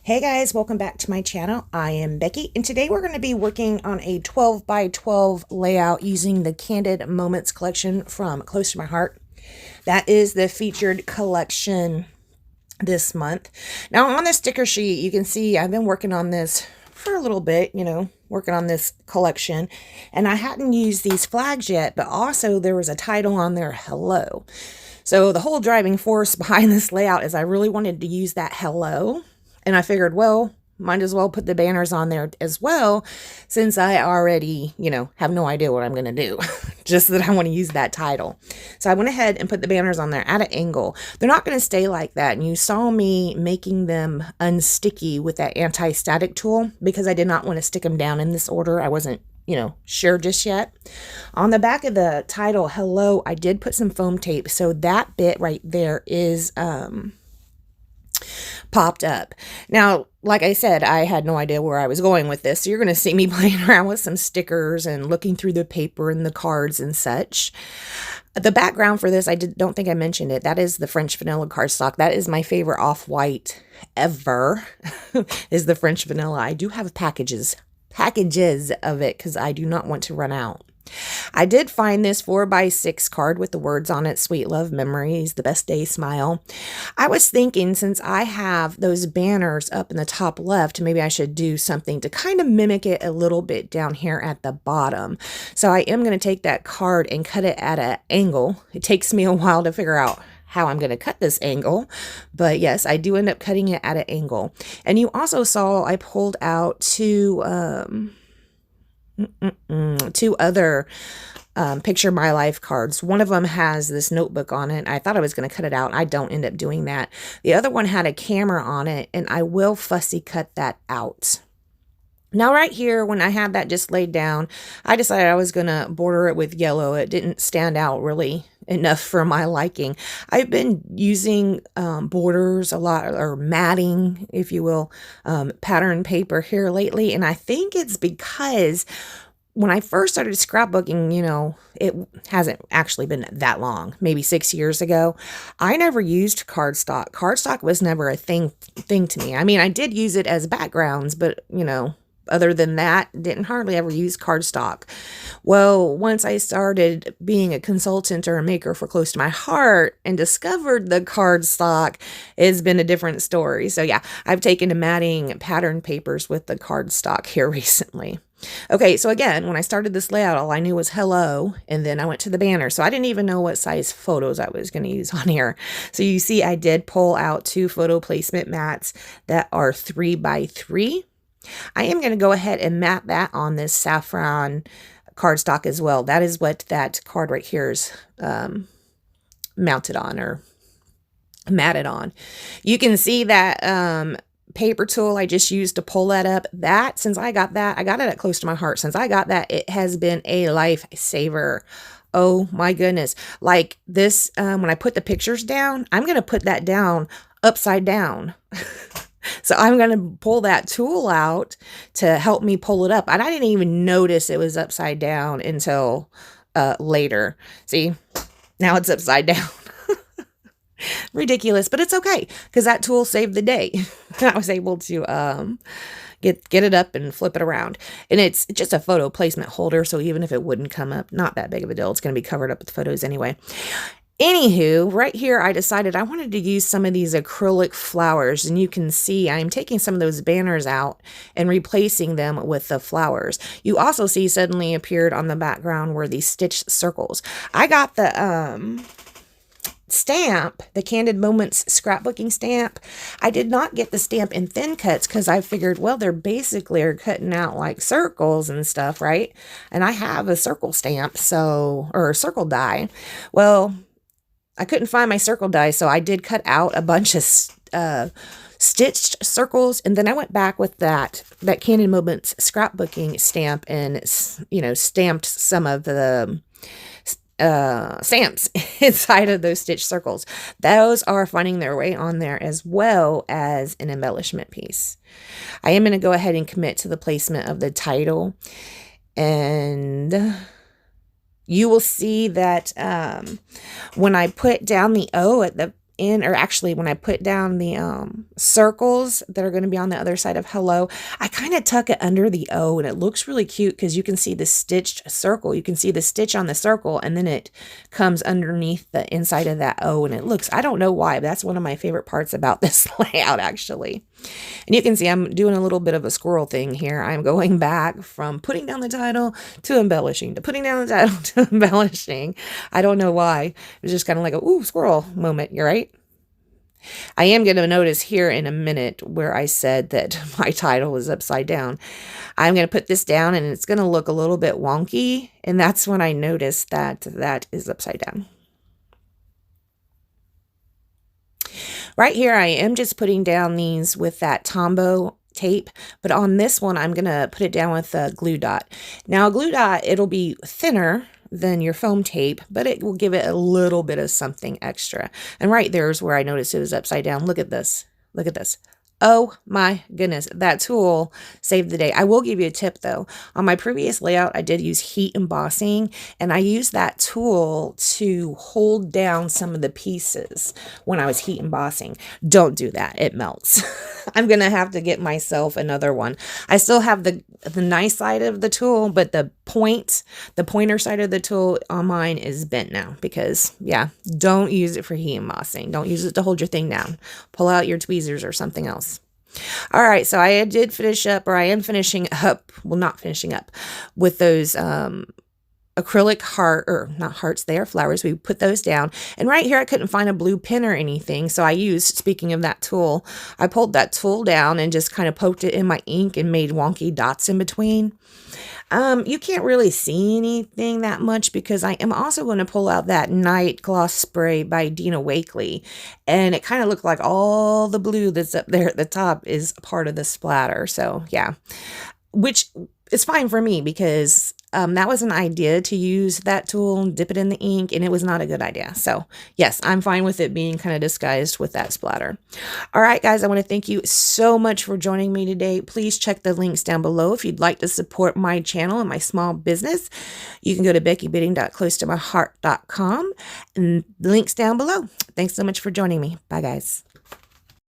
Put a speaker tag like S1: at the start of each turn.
S1: Hey guys, welcome back to my channel. I am Becky, and today we're going to be working on a 12 by 12 layout using the Candid Moments collection from Close to My Heart. That is the featured collection this month. Now on the sticker sheet, you can see I've been working on this for a little bit, working on this collection, and I hadn't used these flags yet, but also there was a title on there, hello. So the whole driving force behind this layout is I really wanted to use that hello. And I figured, well, might as well put the banners on there as well, since I already, have no idea what I'm going to do. Just that I want to use that title. So I went ahead and put the banners on there at an angle. They're not going to stay like that. And you saw me making them unsticky with that anti-static tool because I did not want to stick them down in this order. I wasn't sure just yet. On the back of the title, hello, I did put some foam tape. So that bit right there is, popped up. Now, like I said, I had no idea where I was going with this. So you're going to see me playing around with some stickers and looking through the paper and the cards and such. The background for this, don't think I mentioned it. That is the French vanilla cardstock. That is my favorite off-white ever, is the French vanilla. I do have packages of it because I do not want to run out. I did find this 4x6 card with the words on it, sweet love memories, the best day, smile. I was thinking, since I have those banners up in the top left, maybe I should do something to kind of mimic it a little bit down here at the bottom. So I am going to take that card and cut it at an angle. It takes me a while to figure out how I'm going to cut this angle, but yes, I do end up cutting it at an angle. And you also saw I pulled out two other Picture My Life cards. One of them has this notebook on it. I thought I was going to cut it out. I don't end up doing that. The other one had a camera on it, and I will fussy cut that out. Now right here, when I had that just laid down, I decided I was going to border it with yellow. It didn't stand out really enough for my liking. I've been using borders a lot, or matting, if you will, pattern paper here lately. And I think it's because when I first started scrapbooking, it hasn't actually been that long, maybe 6 years ago. I never used cardstock. Cardstock was never a thing to me. I mean, I did use it as backgrounds, but, other than that, didn't hardly ever use cardstock. Well, once I started being a consultant or a maker for Close to My Heart and discovered the cardstock, it's been a different story. So yeah, I've taken to matting pattern papers with the cardstock here recently. Okay, so again, when I started this layout, all I knew was hello, and then I went to the banner. So I didn't even know what size photos I was going to use on here. So you see I did pull out 2 photo placement mats that are 3x3. I am going to go ahead and mat that on this saffron cardstock as well. That is what that card right here is mounted on, or matted on. You can see that paper tool I just used to pull that up. That, since I got that, I got it at Close to My Heart. Since I got that, it has been a lifesaver. Oh my goodness. Like this, when I put the pictures down, I'm going to put that down upside down. So I'm going to pull that tool out to help me pull it up. And I didn't even notice it was upside down until later. See, now it's upside down. Ridiculous, but it's okay because that tool saved the day. I was able to get it up and flip it around. And it's just a photo placement holder, so even if it wouldn't come up, not that big of a deal. It's going to be covered up with photos anyway. Anywho, right here, I decided I wanted to use some of these acrylic flowers, and you can see I'm taking some of those banners out and replacing them with the flowers. You also see suddenly appeared on the background were these stitched circles. I got the stamp, the Candid Moments scrapbooking stamp. I did not get the stamp in thin cuts because I figured, well, they're basically are cutting out like circles and stuff, right? And I have a circle stamp, or a circle die. Well, I couldn't find my circle die, so I did cut out a bunch of stitched circles, and then I went back with that Candid Moments scrapbooking stamp and, stamped some of the stamps inside of those stitched circles. Those are finding their way on there as well as an embellishment piece. I am going to go ahead and commit to the placement of the title, and you will see that when I put down the O at the in, or actually when I put down the circles that are going to be on the other side of hello, I kind of tuck it under the O, and it looks really cute because you can see the stitched circle. You can see the stitch on the circle, and then it comes underneath the inside of that O, and it looks, I don't know why, but that's one of my favorite parts about this layout actually. And you can see I'm doing a little bit of a squirrel thing here. I'm going back from putting down the title to embellishing, to putting down the title to embellishing. I don't know why. It was just kind of like a ooh, squirrel moment. You're right. I am going to notice here in a minute where I said that my title is upside down. I'm going to put this down and it's going to look a little bit wonky. And that's when I noticed that that is upside down. Right here, I am just putting down these with that Tombow tape, but on this one, I'm going to put it down with a glue dot. Now, a glue dot, it'll be thinner than your foam tape, but it will give it a little bit of something extra. And right there is where I noticed it was upside down. Look at this. Look at this. Oh my goodness, that tool saved the day. I will give you a tip though. On my previous layout, I did use heat embossing, and I used that tool to hold down some of the pieces when I was heat embossing. Don't do that. It melts. I'm going to have to get myself another one. I still have the nice side of the tool, but the pointer side of the tool on mine is bent now because, yeah, don't use it for heat embossing. Don't use it to hold your thing down. Pull out your tweezers or something else. All right, so I did finish up, or I am finishing up, well, not finishing up, with those acrylic heart, or not hearts, they are flowers. We put those down. And right here, I couldn't find a blue pen or anything. So I used, speaking of that tool, I pulled that tool down and just kind of poked it in my ink and made wonky dots in between. You can't really see anything that much because I am also going to pull out that Night Gloss Spray by Dina Wakley. And it kind of looked like all the blue that's up there at the top is part of the splatter. So yeah, which is fine for me because that was an idea to use that tool and dip it in the ink, and it was not a good idea. So yes, I'm fine with it being kind of disguised with that splatter. All right, guys, I want to thank you so much for joining me today. Please check the links down below if you'd like to support my channel and my small business. You can go to beckybidding.closetomyheart.com, and the links down below. Thanks so much for joining me. Bye, guys.